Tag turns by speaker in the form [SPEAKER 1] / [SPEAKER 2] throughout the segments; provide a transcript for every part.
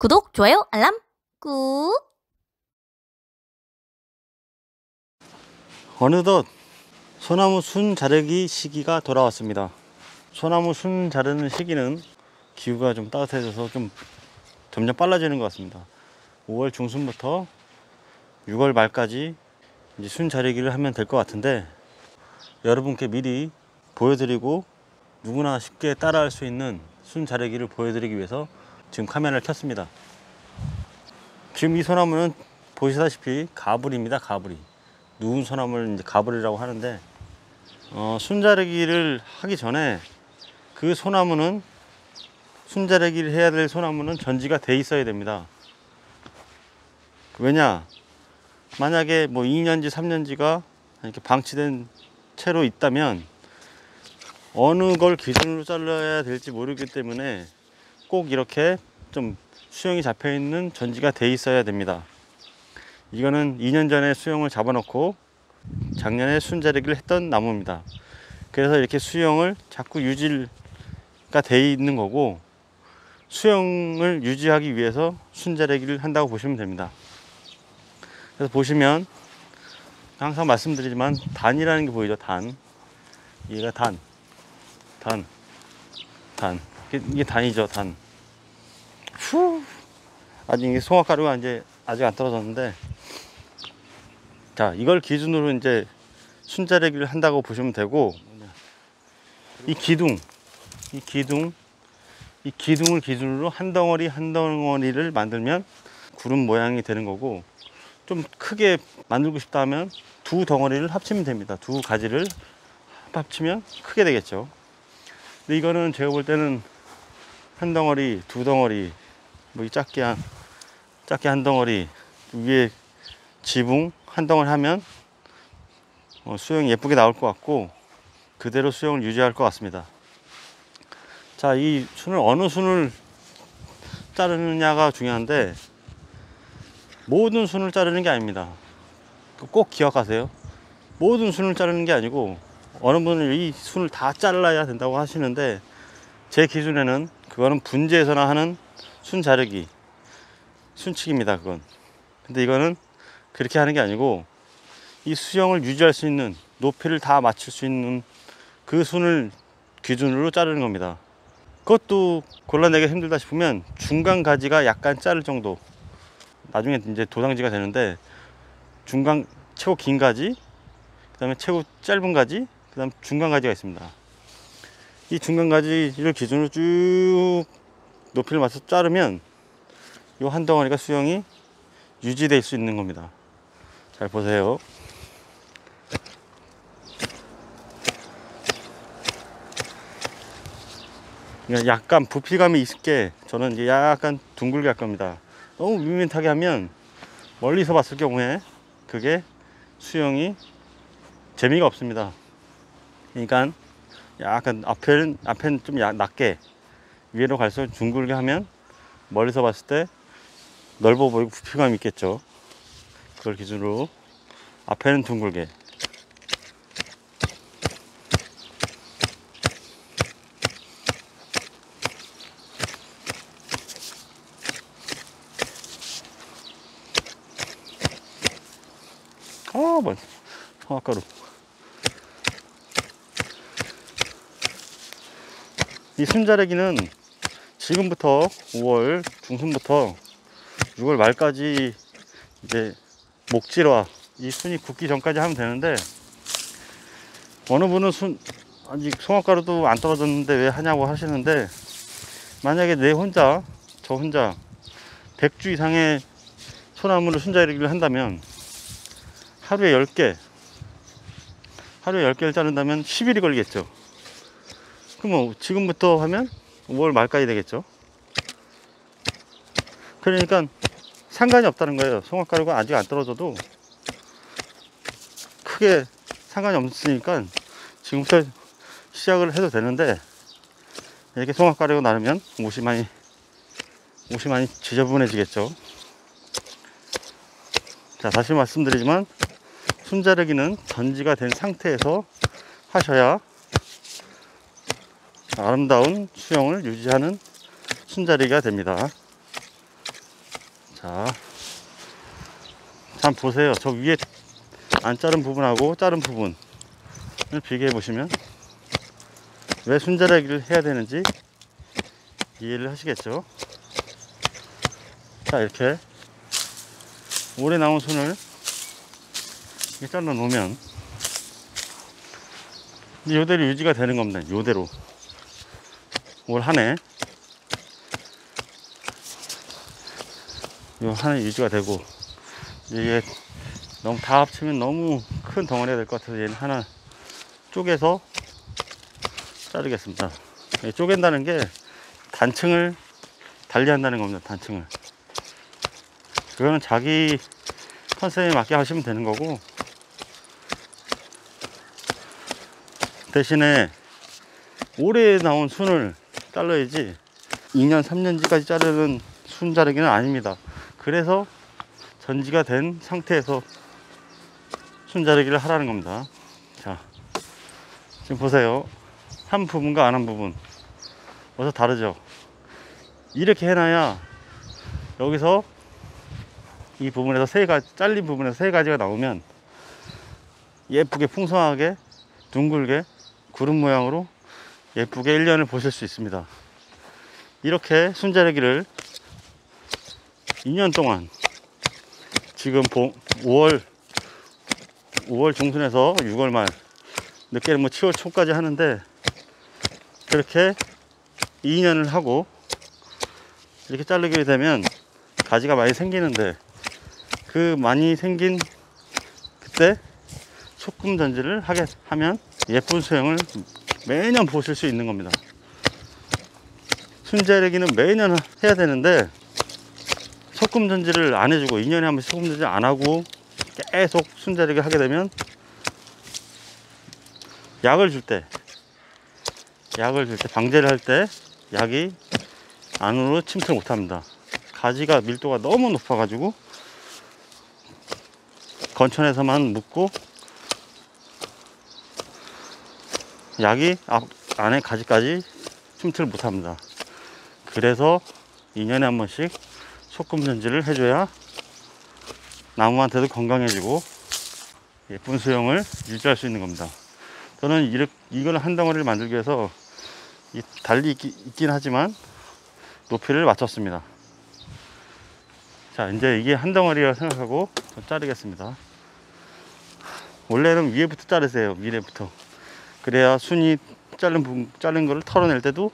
[SPEAKER 1] 구독, 좋아요, 알람 꾹.
[SPEAKER 2] 어느덧 소나무 순 자르기 시기가 돌아왔습니다. 소나무 순 자르는 시기는 기후가 좀 따뜻해져서 좀 점점 빨라지는 것 같습니다. 5월 중순부터 6월 말까지 이제 순 자르기를 하면 될 것 같은데, 여러분께 미리 보여드리고 누구나 쉽게 따라할 수 있는 순 자르기를 보여드리기 위해서 지금 카메라를 켰습니다. 지금 이 소나무는 보시다시피 가브리입니다. 가브리. 누운 소나무를 이제 가브리라고 하는데, 순 자르기를 하기 전에 그 소나무는, 순 자르기를 해야 될 소나무는 전지가 돼 있어야 됩니다. 왜냐, 만약에 뭐 2년지 3년지가 이렇게 방치된 채로 있다면 어느 걸 기준으로 잘라야 될지 모르기 때문에 꼭 이렇게 좀 수영이 잡혀 있는 전지가 돼 있어야 됩니다. 이거는 2년 전에 수영을 잡아놓고 작년에 순 자르기를 했던 나무입니다. 그래서 이렇게 수영을 자꾸 유지가 돼 있는 거고, 수영을 유지하기 위해서 순 자르기를 한다고 보시면 됩니다. 그래서 보시면 항상 말씀드리지만 단이라는 게 보이죠. 단. 얘가 단. 이게 단이죠. 단. 아직 이게 송화가루가 이제 아직 안 떨어졌는데, 자, 이걸 기준으로 이제 순 자르기를 한다고 보시면 되고, 이 기둥을 기준으로 한 덩어리 한 덩어리를 만들면 구름 모양이 되는 거고, 좀 크게 만들고 싶다 하면 두 덩어리를 합치면 됩니다. 두 가지를 합치면 크게 되겠죠. 근데 이거는 제가 볼 때는 한 덩어리, 두 덩어리, 뭐 작게 한 덩어리, 위에 지붕 한 덩어리 하면 수영이 예쁘게 나올 것 같고, 그대로 수영을 유지할 것 같습니다. 자, 이 순을 어느 순을 자르느냐가 중요한데, 모든 순을 자르는 게 아닙니다. 꼭 기억하세요. 모든 순을 자르는 게 아니고, 어느 분은 이 순을 다 잘라야 된다고 하시는데, 제 기준에는 그거는 분지에서나 하는 순 자르기, 순치기입니다. 그건. 근데 이거는 그렇게 하는 게 아니고, 이 수영을 유지할 수 있는, 높이를 다 맞출 수 있는 그 순을 기준으로 자르는 겁니다. 그것도 골라내기 힘들다 싶으면 중간 가지가 약간 자를 정도, 나중에 이제 도당지가 되는데, 중간 최고 긴 가지, 그 다음에 최고 짧은 가지, 그 다음 중간 가지가 있습니다. 이 중간 가지를 기준으로 쭉 높이를 맞춰서 자르면 이 한 덩어리가 수영이 유지될 수 있는 겁니다. 잘 보세요. 약간 부피감이 있게, 저는 이제 약간 둥글게 할 겁니다. 너무 밋밋하게 하면 멀리서 봤을 경우에 그게 수영이 재미가 없습니다. 그러니까 약간 앞에는 좀 낮게, 위로 갈수록 둥글게 하면 멀리서 봤을 때 넓어 보이고 부피감이 있겠죠. 그걸 기준으로 앞에는 둥글게. 뭐 송화가루. 이 순자르기는 지금부터 5월 중순부터 6월 말까지 이제 목질화, 이 순이 굳기 전까지 하면 되는데, 어느 분은 아직 송화가루도 안 떨어졌는데 왜 하냐고 하시는데, 만약에 저 혼자 100주 이상의 소나무를 순자르기를 한다면 하루에 10개를 자른다면 10일이 걸리겠죠. 그럼 지금부터 하면 5월 말까지 되겠죠. 그러니까 상관이 없다는 거예요. 송화가루가 아직 안 떨어져도 크게 상관이 없으니까 지금부터 시작을 해도 되는데, 이렇게 송화가루가 나르면 옷이 많이 지저분해지겠죠. 자, 다시 말씀드리지만 순 자르기는 전지가 된 상태에서 하셔야 아름다운 수영을 유지하는 순 자르기가 됩니다. 자, 참 보세요. 저 위에 안 자른 부분하고 자른 부분을 비교해 보시면 왜 순자르기를 해야 되는지 이해를 하시겠죠. 자, 이렇게 오래 나온 순을 이렇게 잘라 놓으면 이대로 유지가 되는 겁니다. 이대로 올 한해 유지가 되고, 이게 너무 다 합치면 너무 큰 덩어리가 될 것 같아서 얘는 하나 쪼개서 자르겠습니다. 쪼갠다는 게 단층을 달리한다는 겁니다. 단층을. 그거는 자기 컨셉에 맞게 하시면 되는 거고, 대신에 오래 나온 순을 잘라야지 2년 3년지까지 자르는 순 자르기는 아닙니다. 그래서 전지가 된 상태에서 순 자르기를 하라는 겁니다. 자, 지금 보세요. 한 부분과 안 한 부분 벌써 다르죠. 이렇게 해놔야 여기서 이 부분에서 잘린 부분에서 세 가지가 나오면 예쁘게 풍성하게 둥글게 구름 모양으로 예쁘게 1년을 보실 수 있습니다. 이렇게 순자르기를 2년 동안, 지금 5월 중순에서 6월 말, 늦게는 뭐 7월 초까지 하는데, 그렇게 2년을 하고 이렇게 자르게 되면 가지가 많이 생기는데, 그 많이 생긴 그때 소금 전지를 하면 예쁜 수영을 매년 보실 수 있는 겁니다. 순자르기는 매년 해야 되는데 소금 전지를 안 해주고 2년에 한 번씩 소금 전지 안 하고 계속 순자르기 하게 되면 약을 줄 때 방제를 할 때 약이 안으로 침투를 못 합니다. 가지가 밀도가 너무 높아 가지고 건천에서만 묻고 약이 안에 가지까지 침투를 못 합니다. 그래서 2년에 한 번씩 소금 전지를 해줘야 나무한테도 건강해지고 예쁜 수영을 유지할 수 있는 겁니다. 저는 이걸 한 덩어리를 만들기 위해서 달리 있긴 하지만 높이를 맞췄습니다. 자, 이제 이게 한 덩어리라 생각하고 자르겠습니다. 원래는 위에부터 자르세요. 위에부터. 그래야 순이 자른 거를 털어낼 때도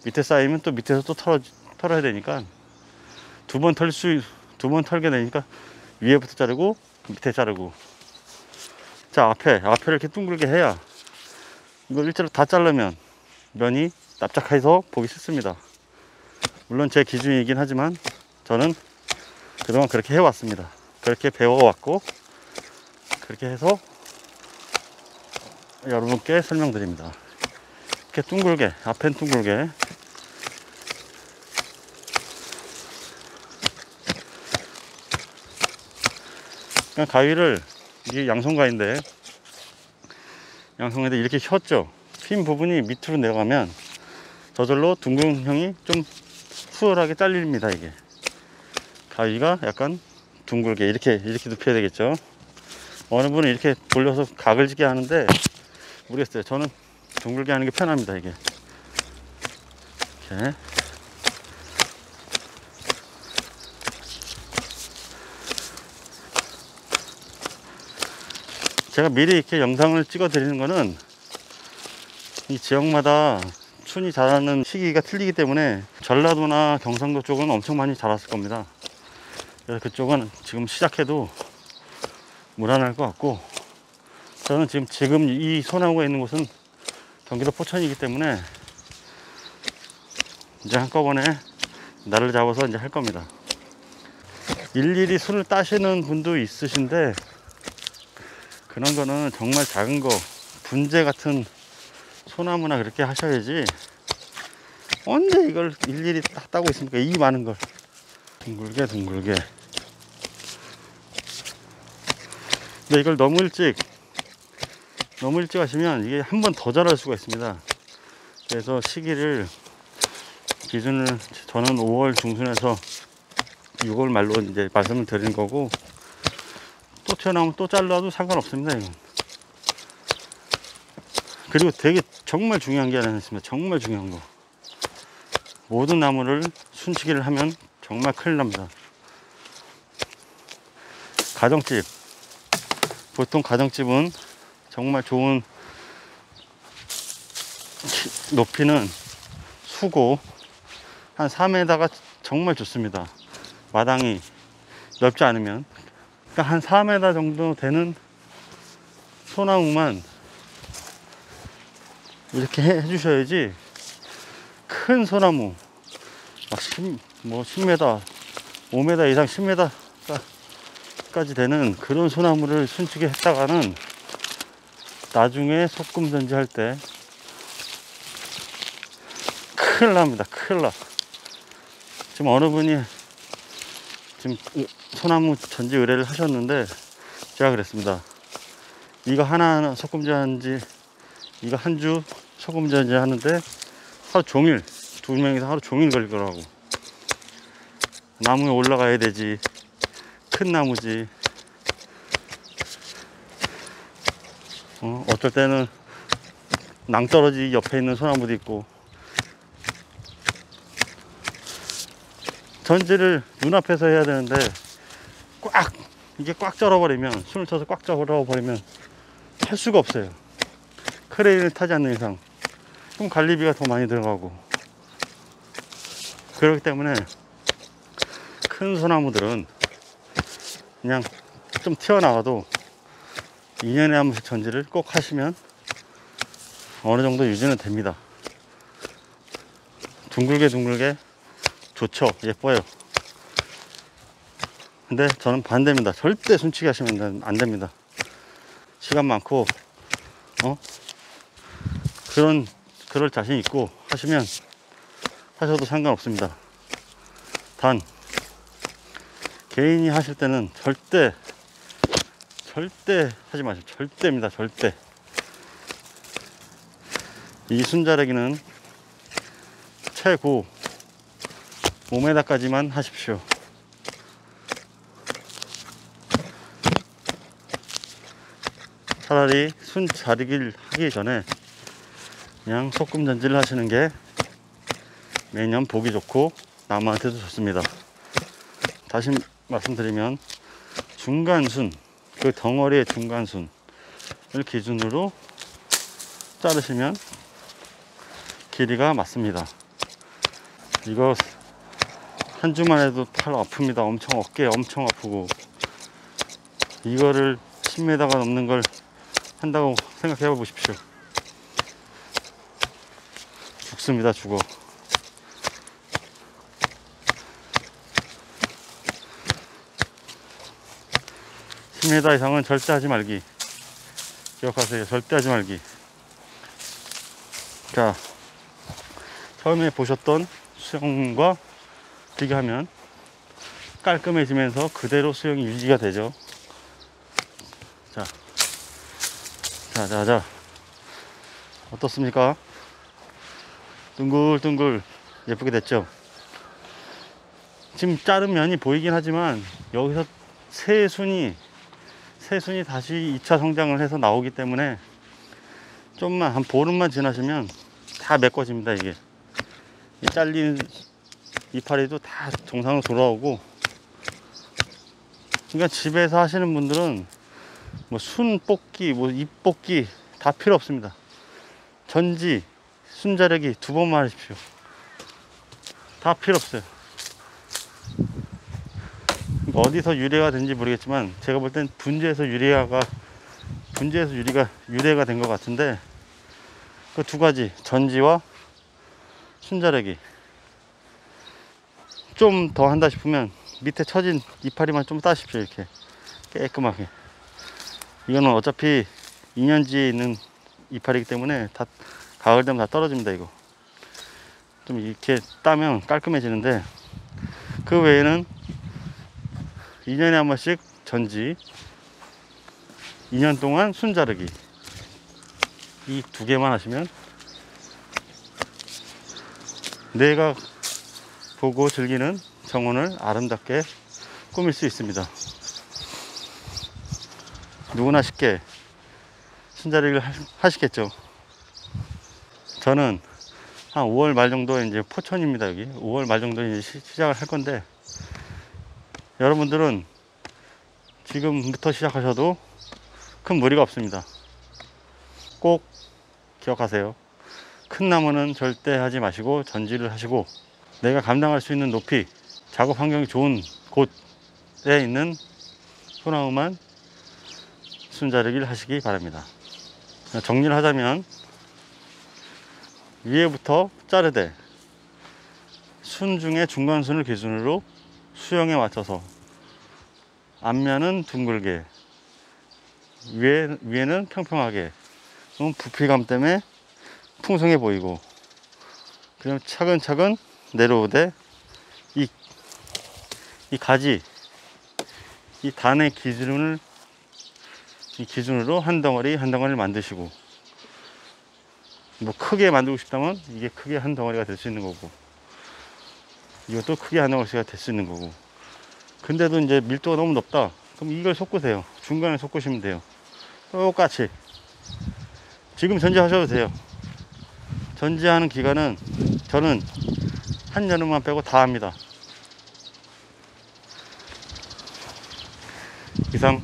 [SPEAKER 2] 밑에 쌓이면 또 밑에서 또 털어야 되니까 두 번 털게 되니까 위에부터 자르고 밑에 자르고. 자, 앞에를 이렇게 둥글게 해야, 이걸 일자로 다 자르면 면이 납작해서 보기 싫습니다. 물론 제 기준이긴 하지만 저는 그동안 그렇게 해왔습니다. 그렇게 배워왔고 그렇게 해서 여러분께 설명드립니다. 이렇게 둥글게, 앞엔 둥글게. 그냥 가위를, 이게 양손가위인데 이렇게 휘었죠. 핀 부분이 밑으로 내려가면 저절로 둥근형이 좀 수월하게 잘립니다. 이게 가위가 약간 둥글게 이렇게 눕혀야 되겠죠. 어느 분은 이렇게 돌려서 각을 지게 하는데 모르겠어요. 저는 둥글게 하는 게 편합니다. 이게 이렇게. 제가 미리 이렇게 영상을 찍어 드리는 거는 이 지역마다 순이 자라는 시기가 틀리기 때문에 전라도나 경상도 쪽은 엄청 많이 자랐을 겁니다. 그래서 그쪽은 지금 시작해도 무난할 것 같고, 저는 지금 이 소나무가 있는 곳은 경기도 포천이기 때문에 이제 한꺼번에 날을 잡아서 이제 할 겁니다. 일일이 순을 따시는 분도 있으신데 그런 거는 정말 작은 거, 분재 같은 소나무나 그렇게 하셔야지, 언제 이걸 일일이 딱 따고 있습니까? 이 많은 걸. 둥글게. 근데 이걸 너무 일찍 하시면 이게 한 번 더 자랄 수가 있습니다. 그래서 시기를 기준을 저는 5월 중순에서 이걸 말로 이제 말씀을 드리는 거고, 또 튀어나오면 또 잘라도 상관없습니다, 이건. 그리고 되게 정말 중요한 게 하나 있습니다. 정말 중요한 거. 모든 나무를 순치기를 하면 정말 큰일 납니다. 가정집. 보통 가정집은 정말 좋은 높이는 수고 한 3m가 정말 좋습니다. 마당이 넓지 않으면. 그러니까 한 4m 정도 되는 소나무만 이렇게 해주셔야지, 큰 소나무 막 10m, 5m 이상 10m까지 되는 그런 소나무를 순치기 했다가는 나중에 소금전지 할 때 큰일 납니다. 큰일 나. 지금 어느 분이 지금 소나무 전지 의뢰를 하셨는데, 제가 그랬습니다. 이거 하나하나 소금전지, 이거 한 주 소금전지 하는데 하루 종일, 두 명이서 하루 종일 걸릴 거라고. 나무에 올라가야 되지. 큰 나무지. 어쩔 때는 낭떠러지 옆에 있는 소나무도 있고. 전지를 눈앞에서 해야 되는데 이게 꽉 절어버리면, 숨을 쳐서 꽉 절어버리면 할 수가 없어요. 크레인을 타지 않는 이상. 그럼 관리비가 더 많이 들어가고. 그렇기 때문에 큰 소나무들은 그냥 좀 튀어나가도 2년에 한 번씩 전지를 꼭 하시면 어느 정도 유지는 됩니다. 둥글게 좋죠. 예뻐요. 근데 저는 반대입니다. 절대 순치기 하시면 안 됩니다. 시간 많고 그럴 자신 있고 하시면 하셔도 상관없습니다. 단 개인이 하실 때는 절대 하지 마세요. 절대입니다. 절대. 이 순자래기는 최고 5m까지만 하십시오. 차라리 순자리기를 하기 전에 그냥 소금 전지를 하시는 게 매년 보기 좋고 나무한테도 좋습니다. 다시 말씀드리면 중간순, 그 덩어리의 중간순을 기준으로 자르시면 길이가 맞습니다. 이거 한 주만 해도 팔 아픕니다. 엄청 어깨 엄청 아프고. 이거를 10m가 넘는 걸 한다고 생각해 보십시오. 죽습니다. 죽어. (10m) 이상은 절대 하지 말기. 기억하세요. 절대 하지 말기. 자, 처음에 보셨던 수영과 비교하면 깔끔해지면서 그대로 수영이 유지가 되죠. 자, 어떻습니까? 둥글둥글 예쁘게 됐죠? 지금 자른 면이 보이긴 하지만 여기서 새순이 다시 2차 성장을 해서 나오기 때문에 좀만, 한 보름만 지나시면 다 메꿔집니다. 이게 이 잘린 이파리도 다 정상으로 돌아오고. 그러니까 집에서 하시는 분들은 뭐 순 뽑기, 뭐 잎 뽑기 다 필요 없습니다. 전지, 순자래기 2번만 하십시오. 다 필요 없어요. 어디서 유래가 된지 모르겠지만 제가 볼 땐 분재에서 유래가 된 것 같은데, 그 두 가지, 전지와 순자래기. 좀 더 한다 싶으면 밑에 처진 이파리만 좀 따십시오. 이렇게 깨끗하게. 이거는 어차피 2년지에 있는 이파리이기 때문에 다 가을 되면 다 떨어집니다. 이거 좀 이렇게 따면 깔끔해지는데, 그 외에는 2년에 한 번씩 전지, 2년 동안 순자르기, 이 2개만 하시면 내가 보고 즐기는 정원을 아름답게 꾸밀 수 있습니다. 누구나 쉽게 순자리기를 하시겠죠. 저는 한 5월 말 정도에 이제 포천입니다. 여기 5월 말 정도에 이제 시작을 할 건데, 여러분들은 지금부터 시작하셔도 큰 무리가 없습니다. 꼭 기억하세요. 큰 나무는 절대 하지 마시고 전지를 하시고, 내가 감당할 수 있는 높이, 작업 환경이 좋은 곳에 있는 소나무만 순자르기를 하시기 바랍니다. 정리를 하자면, 위에부터 자르되 순 중에 중간순을 기준으로 수영에 맞춰서 앞면은 둥글게, 위에는 평평하게, 그럼 부피감 때문에 풍성해 보이고, 그럼 차근차근 내려오되 이 가지, 이 단의 기준으로 한 덩어리 한 덩어리를 만드시고, 뭐 크게 만들고 싶다면 이게 크게 한 덩어리가 될 수 있는 거고, 이것도 크게 한 덩어리가 될 수 있는 거고. 근데도 이제 밀도가 너무 높다, 그럼 이걸 섞으세요. 중간에 섞으시면 돼요. 똑같이 지금 전지하셔도 돼요. 전지하는 기간은 저는 한여름만 빼고 다 합니다. 이상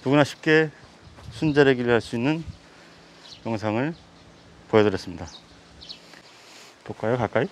[SPEAKER 2] 누구나 쉽게 순자르기를 할 수 있는 영상을 보여드렸습니다. 볼까요? 가까이?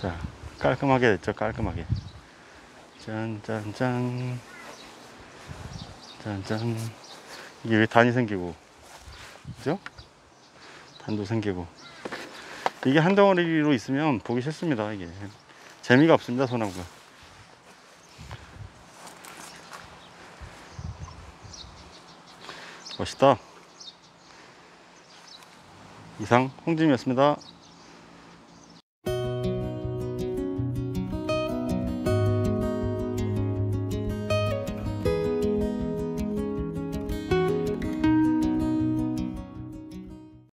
[SPEAKER 2] 자, 깔끔하게 됐죠? 깔끔하게. 짠짠짠, 짠짠. 이게 왜 단이 생기고, 그죠? 단도 생기고. 이게 한 덩어리로 있으면 보기 싫습니다. 이게 재미가 없습니다, 소나무가. 멋있다. 이상 홍진이었습니다.